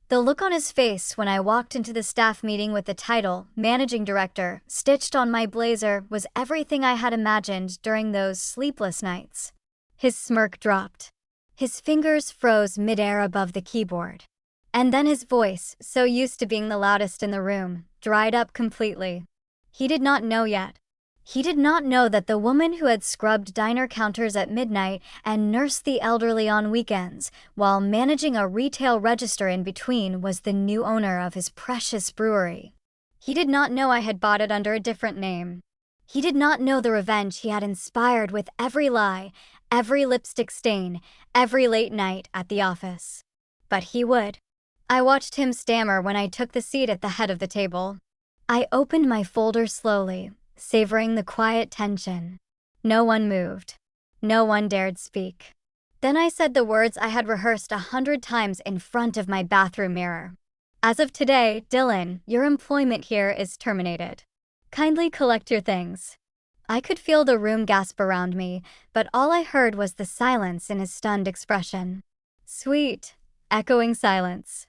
The look on his face when I walked into the staff meeting with the title, Managing Director, stitched on my blazer was everything I had imagined during those sleepless nights. His smirk dropped. His fingers froze midair above the keyboard. And then his voice, so used to being the loudest in the room, dried up completely. He did not know yet. He did not know that the woman who had scrubbed diner counters at midnight and nursed the elderly on weekends, while managing a retail register in between, was the new owner of his precious brewery. He did not know I had bought it under a different name. He did not know the revenge he had inspired with every lie, every lipstick stain, every late night at the office. But he would. I watched him stammer when I took the seat at the head of the table. I opened my folder slowly, savoring the quiet tension. No one moved. No one dared speak. Then I said the words I had rehearsed 100 times in front of my bathroom mirror. As of today, Dylan, your employment here is terminated. Kindly collect your things. I could feel the room gasp around me, but all I heard was the silence in his stunned expression. Sweet, echoing silence.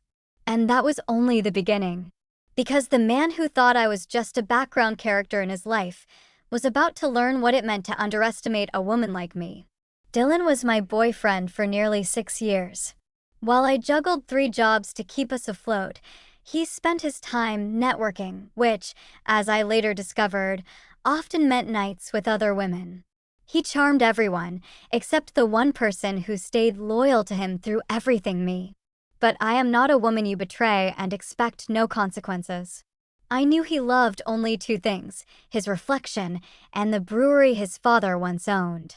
And that was only the beginning. Because the man who thought I was just a background character in his life was about to learn what it meant to underestimate a woman like me. Dylan was my boyfriend for nearly 6 years. While I juggled 3 jobs to keep us afloat, he spent his time networking, which, as I later discovered, often meant nights with other women. He charmed everyone, except the one person who stayed loyal to him through everything me. But I am not a woman you betray and expect no consequences. I knew he loved only 2 things, his reflection and the brewery his father once owned.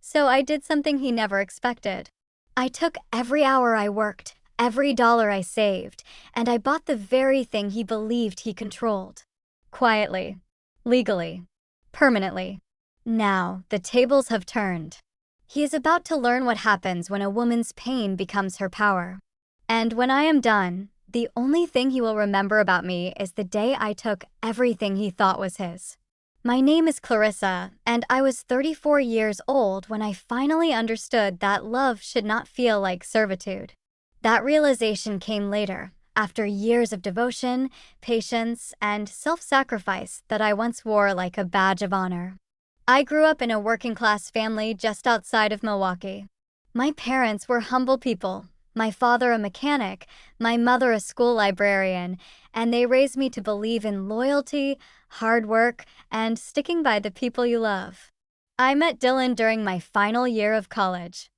So I did something he never expected. I took every hour I worked, every dollar I saved, and I bought the very thing he believed he controlled. Quietly, legally, permanently. Now, the tables have turned. He is about to learn what happens when a woman's pain becomes her power. And when I am done, the only thing he will remember about me is the day I took everything he thought was his. My name is Clarissa, and I was 34 years old when I finally understood that love should not feel like servitude. That realization came later, after years of devotion, patience, and self-sacrifice that I once wore like a badge of honor. I grew up in a working-class family just outside of Milwaukee. My parents were humble people. My father a mechanic, my mother a school librarian, and they raised me to believe in loyalty, hard work, and sticking by the people you love. I met Dylan during my final year of college.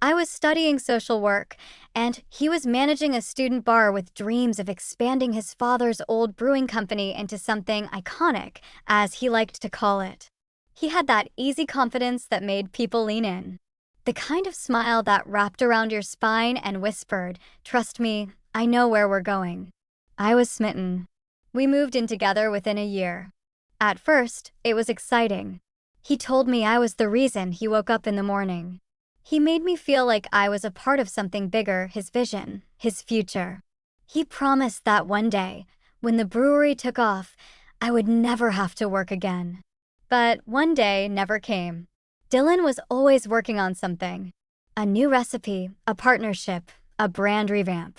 I was studying social work, and he was managing a student bar with dreams of expanding his father's old brewing company into something iconic, as he liked to call it. He had that easy confidence that made people lean in. The kind of smile that wrapped around your spine and whispered, "Trust me, I know where we're going." I was smitten. We moved in together within a year. At first, it was exciting. He told me I was the reason he woke up in the morning. He made me feel like I was a part of something bigger, his vision, his future. He promised that one day, when the brewery took off, I would never have to work again. But one day never came. Dylan was always working on something. A new recipe, a partnership, a brand revamp.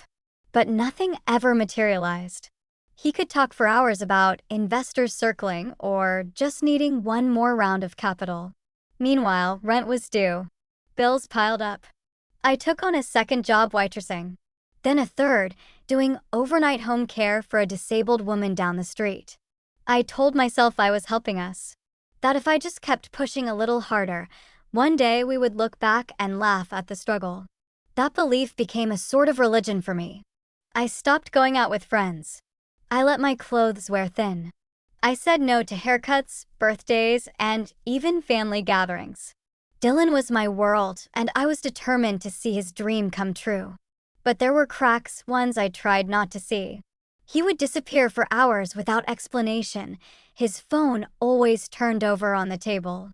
But nothing ever materialized. He could talk for hours about investors circling or just needing one more round of capital. Meanwhile, rent was due. Bills piled up. I took on a second job waitressing. Then a third, doing overnight home care for a disabled woman down the street. I told myself I was helping us. That if I just kept pushing a little harder, one day we would look back and laugh at the struggle. That belief became a sort of religion for me. I stopped going out with friends. I let my clothes wear thin. I said no to haircuts, birthdays, and even family gatherings. Dylan was my world, and I was determined to see his dream come true. But there were cracks, ones I tried not to see. He would disappear for hours without explanation. His phone always turned over on the table.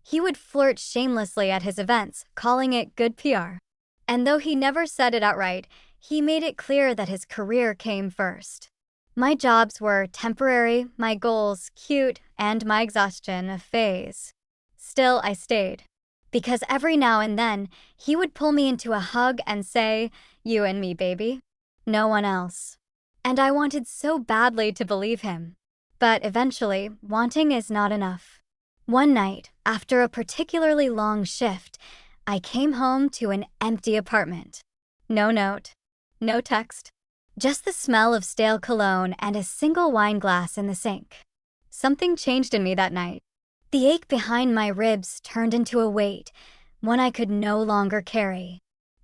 He would flirt shamelessly at his events, calling it good PR. And though he never said it outright, he made it clear that his career came first. My jobs were temporary, my goals cute, and my exhaustion a phase. Still, I stayed. Because every now and then, he would pull me into a hug and say, "You and me, baby." No one else. And I wanted so badly to believe him. But eventually, wanting is not enough. One night, after a particularly long shift, I came home to an empty apartment. No note, no text, just the smell of stale cologne and a single wine glass in the sink. Something changed in me that night. The ache behind my ribs turned into a weight, one I could no longer carry.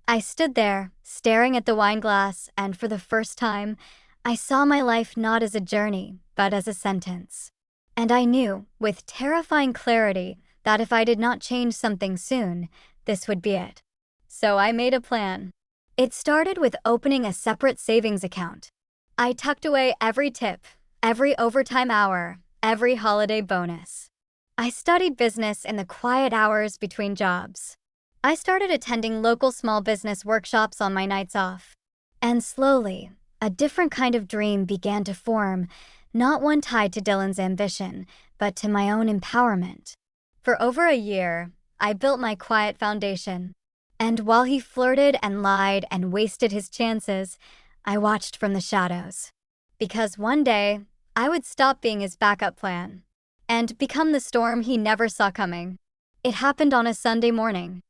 I stood there, staring at the wine glass, and for the first time, I saw my life not as a journey, but as a sentence. And I knew, with terrifying clarity, that if I did not change something soon, this would be it. So I made a plan. It started with opening a separate savings account. I tucked away every tip, every overtime hour, every holiday bonus. I studied business in the quiet hours between jobs. I started attending local small business workshops on my nights off. And slowly, a different kind of dream began to form, not one tied to Dylan's ambition, but to my own empowerment. For over a year, I built my quiet foundation. And while he flirted and lied and wasted his chances, I watched from the shadows. Because one day, I would stop being his backup plan and become the storm he never saw coming. It happened on a Sunday morning.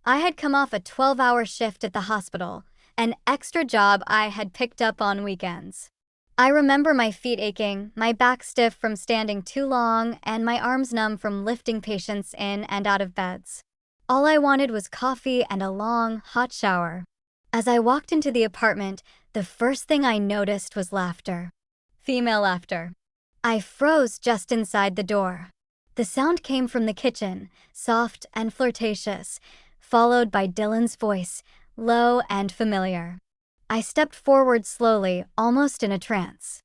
I had come off a 12-hour shift at the hospital, an extra job I had picked up on weekends. I remember my feet aching, my back stiff from standing too long, and my arms numb from lifting patients in and out of beds. All I wanted was coffee and a long, hot shower. As I walked into the apartment, the first thing I noticed was laughter. Female laughter. I froze just inside the door. The sound came from the kitchen, soft and flirtatious, followed by Dylan's voice, low and familiar. I stepped forward slowly, almost in a trance.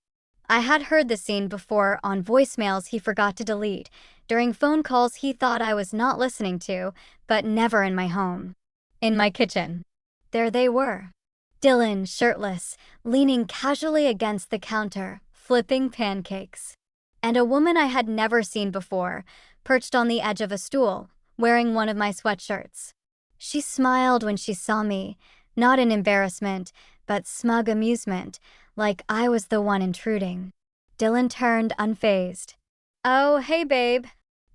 I had heard the scene before on voicemails he forgot to delete, during phone calls he thought I was not listening to, but never in my home. In my kitchen. There they were. Dylan, shirtless, leaning casually against the counter, flipping pancakes. And a woman I had never seen before, perched on the edge of a stool, wearing one of my sweatshirts. She smiled when she saw me, not in embarrassment, but smug amusement, like I was the one intruding. Dylan turned unfazed. "Oh, hey babe.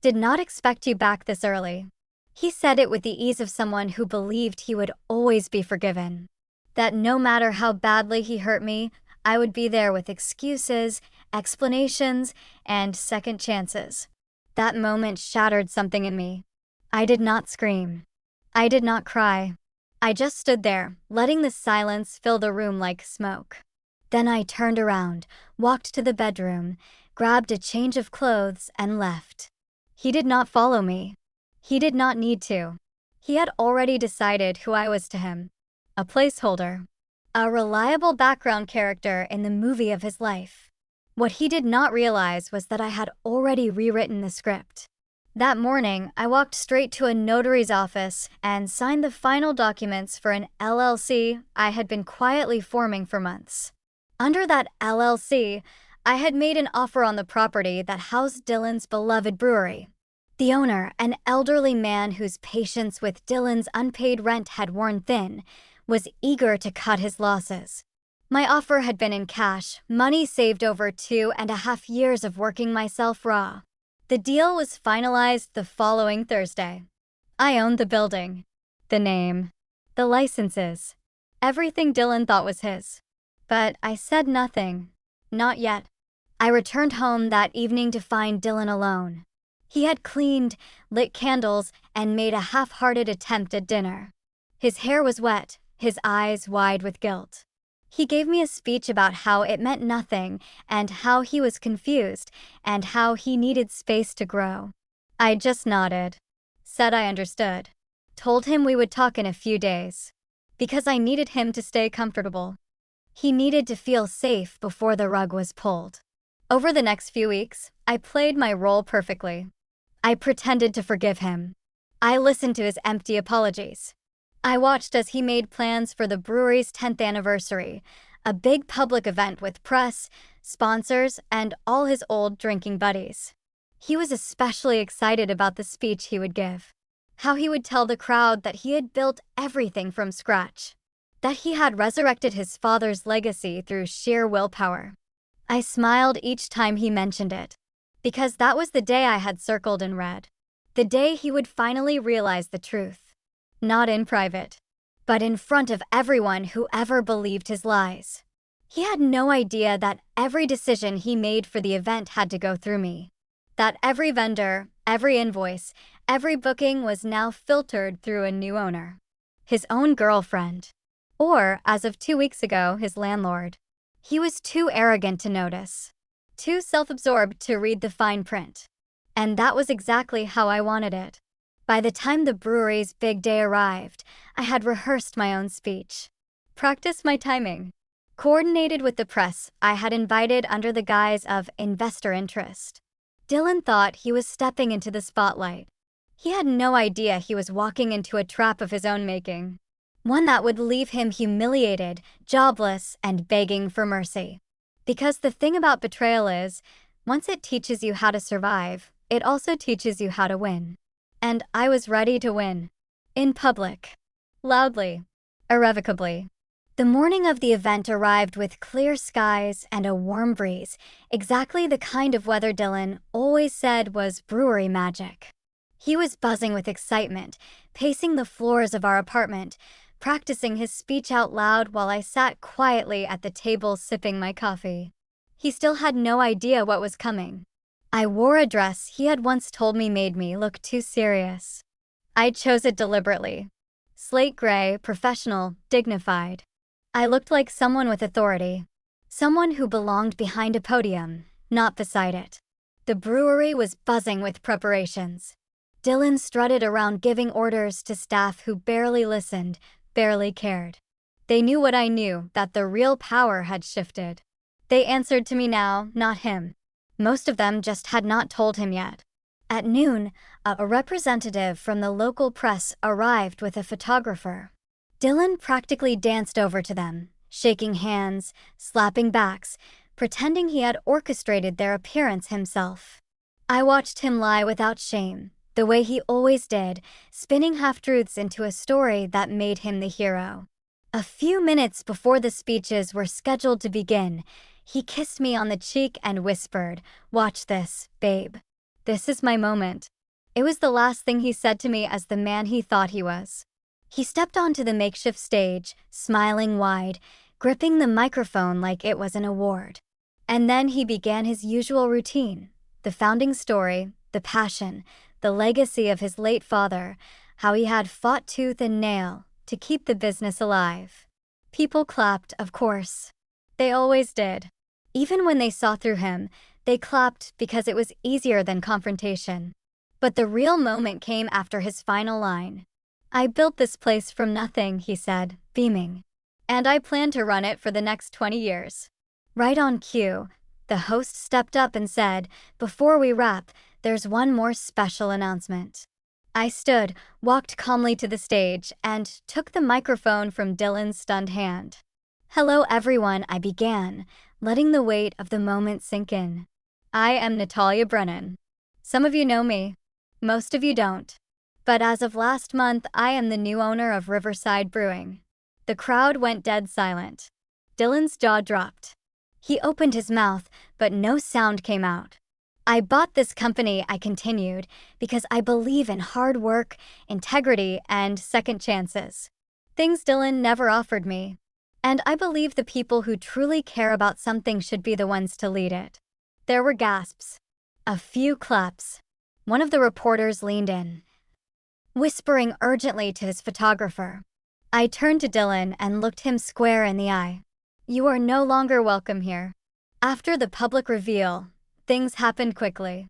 Did not expect you back this early." He said it with the ease of someone who believed he would always be forgiven. That no matter how badly he hurt me, I would be there with excuses, explanations, and second chances. That moment shattered something in me. I did not scream. I did not cry. I just stood there, letting the silence fill the room like smoke. Then I turned around, walked to the bedroom, grabbed a change of clothes, and left. He did not follow me. He did not need to. He had already decided who I was to him. A placeholder. A reliable background character in the movie of his life. What he did not realize was that I had already rewritten the script. That morning, I walked straight to a notary's office and signed the final documents for an LLC I had been quietly forming for months. Under that LLC, I had made an offer on the property that housed Dylan's beloved brewery. The owner, an elderly man whose patience with Dylan's unpaid rent had worn thin, was eager to cut his losses. My offer had been in cash, money saved over 2.5 years of working myself raw. The deal was finalized the following Thursday. I owned the building, the name, the licenses, everything Dylan thought was his. But I said nothing. Not yet. I returned home that evening to find Dylan alone. He had cleaned, lit candles, and made a half-hearted attempt at dinner. His hair was wet, his eyes wide with guilt. He gave me a speech about how it meant nothing, and how he was confused, and how he needed space to grow. I just nodded, said I understood, told him we would talk in a few days, because I needed him to stay comfortable. He needed to feel safe before the rug was pulled. Over the next few weeks, I played my role perfectly. I pretended to forgive him. I listened to his empty apologies. I watched as he made plans for the brewery's 10th anniversary, a big public event with press, sponsors, and all his old drinking buddies. He was especially excited about the speech he would give, how he would tell the crowd that he had built everything from scratch. that he had resurrected his father's legacy through sheer willpower. I smiled each time he mentioned it, because that was the day I had circled in red. The day he would finally realize the truth. Not in private, but in front of everyone who ever believed his lies. He had no idea that every decision he made for the event had to go through me. That every vendor, every invoice, every booking was now filtered through a new owner. His own girlfriend. Or, as of 2 weeks ago, his landlord. He was too arrogant to notice. Too self-absorbed to read the fine print. And that was exactly how I wanted it. By the time the brewery's big day arrived, I had rehearsed my own speech. Practiced my timing. Coordinated with the press I had invited under the guise of investor interest. Dylan thought he was stepping into the spotlight. He had no idea he was walking into a trap of his own making. One that would leave him humiliated, jobless, and begging for mercy. Because the thing about betrayal is, once it teaches you how to survive, it also teaches you how to win. And I was ready to win. In public. Loudly. Irrevocably. The morning of the event arrived with clear skies and a warm breeze, exactly the kind of weather Dylan always said was brewery magic. He was buzzing with excitement, pacing the floors of our apartment, practicing his speech out loud while I sat quietly at the table sipping my coffee. He still had no idea what was coming. I wore a dress he had once told me made me look too serious. I chose it deliberately. Slate gray, professional, dignified. I looked like someone with authority. Someone who belonged behind a podium, not beside it. The brewery was buzzing with preparations. Dylan strutted around giving orders to staff who barely listened, barely cared. They knew what I knew, that the real power had shifted. They answered to me now, not him. Most of them just had not told him yet. At noon, a representative from the local press arrived with a photographer. Dylan practically danced over to them, shaking hands, slapping backs, pretending he had orchestrated their appearance himself. I watched him lie without shame, the way he always did, spinning half-truths into a story that made him the hero. A few minutes before the speeches were scheduled to begin, he kissed me on the cheek and whispered, "Watch this, babe. This is my moment." It was the last thing he said to me as the man he thought he was. He stepped onto the makeshift stage, smiling wide, gripping the microphone like it was an award. And then he began his usual routine, the founding story, the passion, the legacy of his late father, how he had fought tooth and nail to keep the business alive. People clapped, of course. They always did. Even when they saw through him, they clapped because it was easier than confrontation. But the real moment came after his final line. "I built this place from nothing," he said, beaming. "And I plan to run it for the next 20 years. Right on cue, the host stepped up and said, "Before we wrap, there's one more special announcement." I stood, walked calmly to the stage, and took the microphone from Dylan's stunned hand. "Hello everyone," I began, letting the weight of the moment sink in. "I am Natalia Brennan. Some of you know me. Most of you don't. But as of last month, I am the new owner of Riverside Brewing." The crowd went dead silent. Dylan's jaw dropped. He opened his mouth, but no sound came out. "I bought this company," I continued, "because I believe in hard work, integrity, and second chances. Things Dylan never offered me. And I believe the people who truly care about something should be the ones to lead it." There were gasps. A few claps. One of the reporters leaned in, whispering urgently to his photographer. I turned to Dylan and looked him square in the eye. "You are no longer welcome here." After the public reveal, things happened quickly.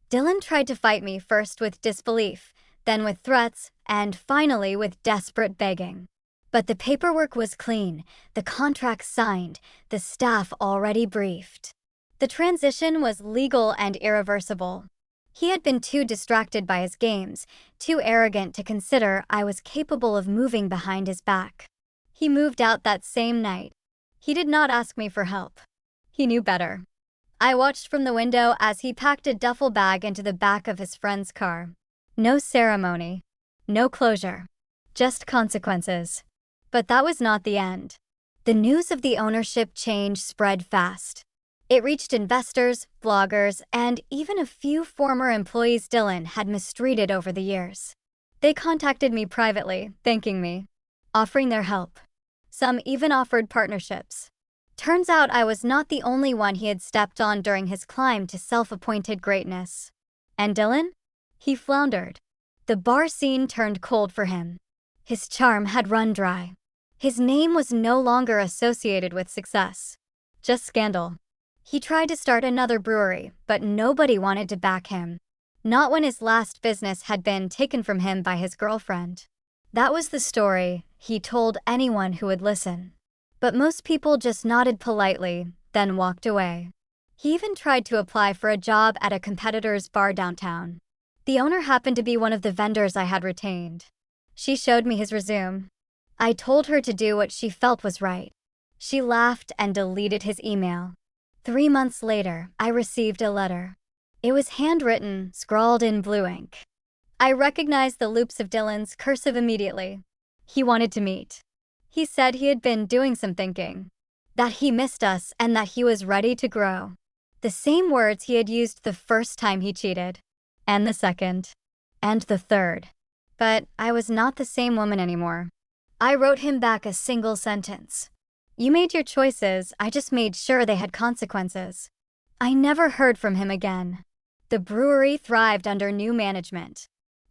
Dylan tried to fight me first with disbelief, then with threats, and finally with desperate begging. But the paperwork was clean, the contract signed, the staff already briefed. The transition was legal and irreversible. He had been too distracted by his games, too arrogant to consider I was capable of moving behind his back. He moved out that same night. He did not ask me for help. He knew better. I watched from the window as he packed a duffel bag into the back of his friend's car. No ceremony. No closure. Just consequences. But that was not the end. The news of the ownership change spread fast. It reached investors, bloggers, and even a few former employees Dylan had mistreated over the years. They contacted me privately, thanking me, offering their help. Some even offered partnerships. Turns out I was not the only one he had stepped on during his climb to self-appointed greatness. And Dylan? He floundered. The bar scene turned cold for him. His charm had run dry. His name was no longer associated with success, just scandal. He tried to start another brewery, but nobody wanted to back him. Not when his last business had been taken from him by his girlfriend. That was the story he told anyone who would listen. But most people just nodded politely, then walked away. He even tried to apply for a job at a competitor's bar downtown. The owner happened to be one of the vendors I had retained. She showed me his resume. I told her to do what she felt was right. She laughed and deleted his email. 3 months later, I received a letter. It was handwritten, scrawled in blue ink. I recognized the loops of Dylan's cursive immediately. He wanted to meet. He said he had been doing some thinking, that he missed us and that he was ready to grow. The same words he had used the first time he cheated, and the second, and the third. But I was not the same woman anymore. I wrote him back a single sentence. You made your choices, I just made sure they had consequences. I never heard from him again. The brewery thrived under new management.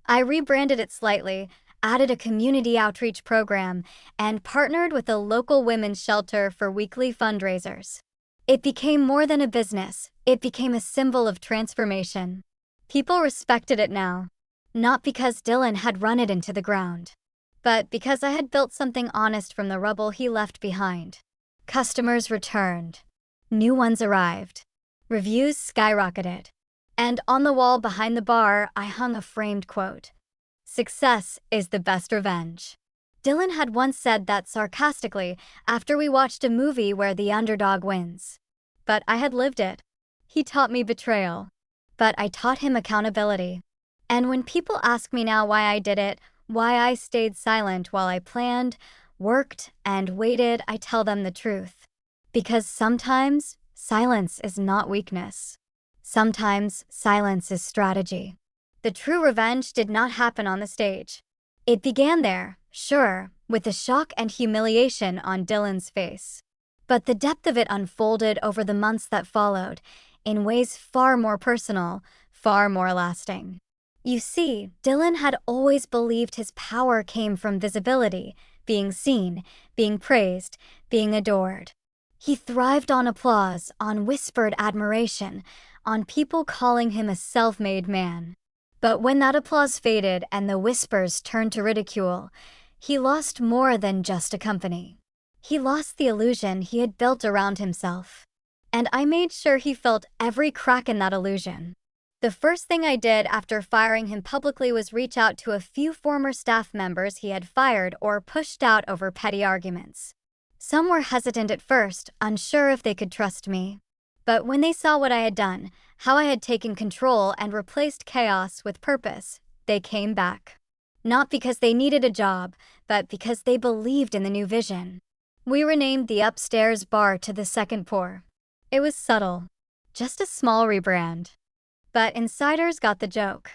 I rebranded it slightly, added a community outreach program, and partnered with a local women's shelter for weekly fundraisers. It became more than a business, it became a symbol of transformation. People respected it now, not because Dylan had run it into the ground, but because I had built something honest from the rubble he left behind. Customers returned. New ones arrived. Reviews skyrocketed. And on the wall behind the bar, I hung a framed quote. Success is the best revenge. Dylan had once said that sarcastically after we watched a movie where the underdog wins. But I had lived it. He taught me betrayal. But I taught him accountability. And when people ask me now why I did it, why I stayed silent while I planned, worked, and waited, I tell them the truth. Because sometimes silence is not weakness. Sometimes silence is strategy. The true revenge did not happen on the stage. It began there, sure, with the shock and humiliation on Dylan's face. But the depth of it unfolded over the months that followed, in ways far more personal, far more lasting. You see, Dylan had always believed his power came from visibility, being seen, being praised, being adored. He thrived on applause, on whispered admiration, on people calling him a self-made man. But when that applause faded and the whispers turned to ridicule, he lost more than just a company. He lost the illusion he had built around himself. And I made sure he felt every crack in that illusion. The first thing I did after firing him publicly was reach out to a few former staff members he had fired or pushed out over petty arguments. Some were hesitant at first, unsure if they could trust me. But when they saw what I had done, how I had taken control and replaced chaos with purpose, they came back. Not because they needed a job, but because they believed in the new vision. We renamed the upstairs bar to the Second Pour. It was subtle, just a small rebrand. But insiders got the joke.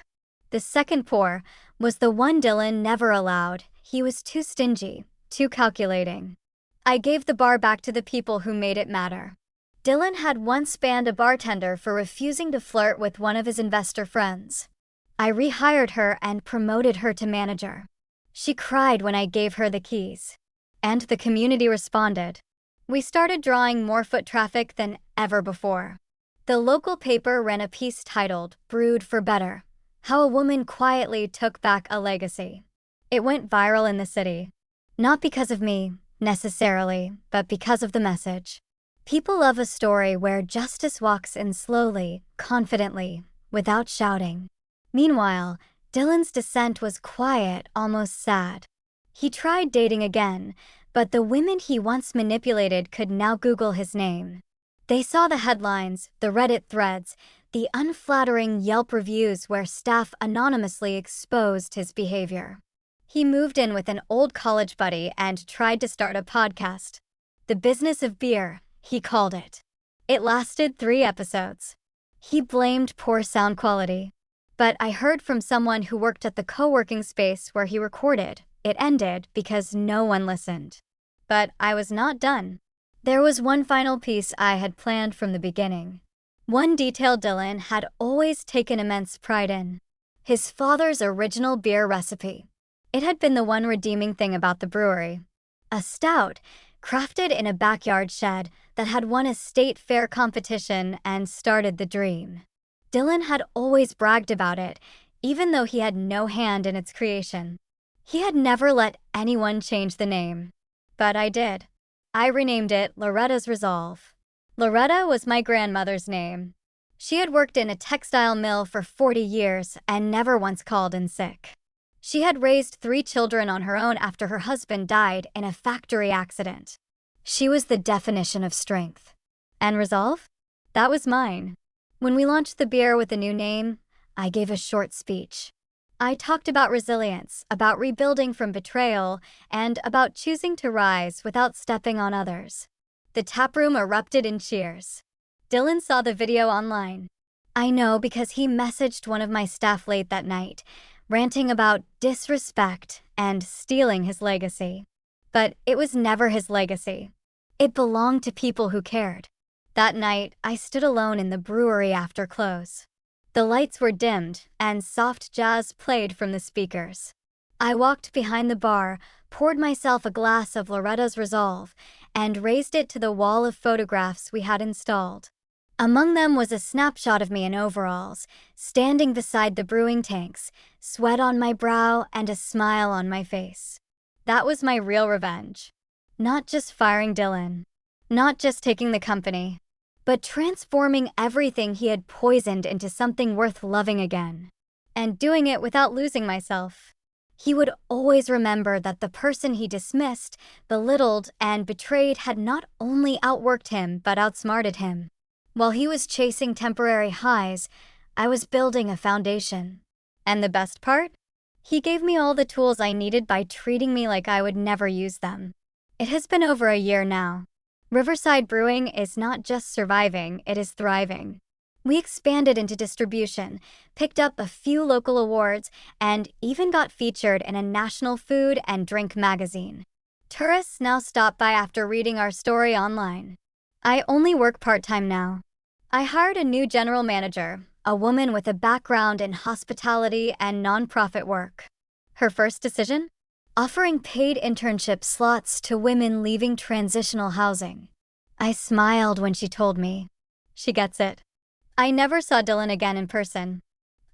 The Second Pour was the one Dylan never allowed. He was too stingy, too calculating. I gave the bar back to the people who made it matter. Dylan had once banned a bartender for refusing to flirt with one of his investor friends. I rehired her and promoted her to manager. She cried when I gave her the keys. And the community responded. We started drawing more foot traffic than ever before. The local paper ran a piece titled, Brewed for Better, How a Woman Quietly Took Back a Legacy. It went viral in the city. Not because of me, necessarily, but because of the message. People love a story where justice walks in slowly, confidently, without shouting. Meanwhile, Dylan's descent was quiet, almost sad. He tried dating again, but the women he once manipulated could now Google his name. They saw the headlines, the Reddit threads, the unflattering Yelp reviews where staff anonymously exposed his behavior. He moved in with an old college buddy and tried to start a podcast. The Business of Beer, he called it. It lasted 3 episodes. He blamed poor sound quality. But I heard from someone who worked at the co-working space where he recorded. It ended because no one listened. But I was not done. There was one final piece I had planned from the beginning. One detail Dylan had always taken immense pride in. His father's original beer recipe. It had been the one redeeming thing about the brewery. A stout, crafted in a backyard shed that had won a state fair competition and started the dream. Dylan had always bragged about it, even though he had no hand in its creation. He had never let anyone change the name. But I did. I renamed it Loretta's Resolve. Loretta was my grandmother's name. She had worked in a textile mill for 40 years and never once called in sick. She had raised 3 children on her own after her husband died in a factory accident. She was the definition of strength. And resolve? That was mine. When we launched the beer with a new name, I gave a short speech. I talked about resilience, about rebuilding from betrayal, and about choosing to rise without stepping on others. The taproom erupted in cheers. Dylan saw the video online. I know because he messaged one of my staff late that night, ranting about disrespect and stealing his legacy. But it was never his legacy. It belonged to people who cared. That night, I stood alone in the brewery after close. The lights were dimmed, and soft jazz played from the speakers. I walked behind the bar, poured myself a glass of Loretta's Resolve, and raised it to the wall of photographs we had installed. Among them was a snapshot of me in overalls, standing beside the brewing tanks, sweat on my brow and a smile on my face. That was my real revenge. Not just firing Dylan. Not just taking the company. But transforming everything he had poisoned into something worth loving again. And doing it without losing myself. He would always remember that the person he dismissed, belittled, and betrayed had not only outworked him but outsmarted him. While he was chasing temporary highs, I was building a foundation. And the best part? He gave me all the tools I needed by treating me like I would never use them. It has been over a year now. Riverside Brewing is not just surviving, it is thriving. We expanded into distribution, picked up a few local awards, and even got featured in a national food and drink magazine. Tourists now stop by after reading our story online. I only work part-time now. I hired a new general manager, a woman with a background in hospitality and nonprofit work. Her first decision? Offering paid internship slots to women leaving transitional housing. I smiled when she told me. She gets it. I never saw Dylan again in person.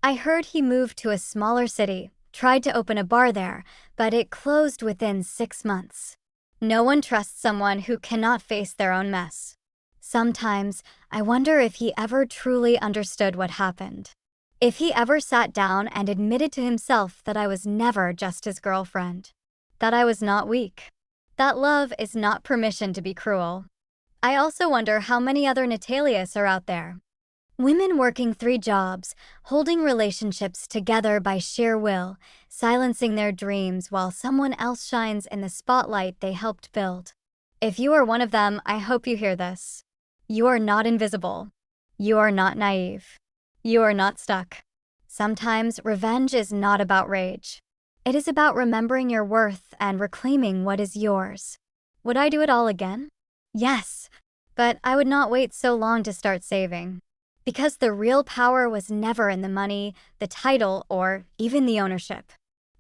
I heard he moved to a smaller city, tried to open a bar there, but it closed within 6 months. No one trusts someone who cannot face their own mess. Sometimes, I wonder if he ever truly understood what happened. If he ever sat down and admitted to himself that I was never just his girlfriend. That I was not weak. That love is not permission to be cruel. I also wonder how many other Natalias are out there. Women working 3 jobs, holding relationships together by sheer will, silencing their dreams while someone else shines in the spotlight they helped build. If you are one of them, I hope you hear this. You are not invisible. You are not naive. You are not stuck. Sometimes revenge is not about rage. It is about remembering your worth and reclaiming what is yours. Would I do it all again? Yes, but I would not wait so long to start saving. Because the real power was never in the money, the title, or even the ownership.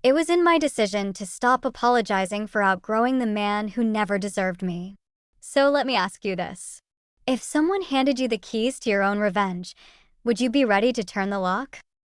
It was in my decision to stop apologizing for outgrowing the man who never deserved me. So let me ask you this. If someone handed you the keys to your own revenge, would you be ready to turn the lock?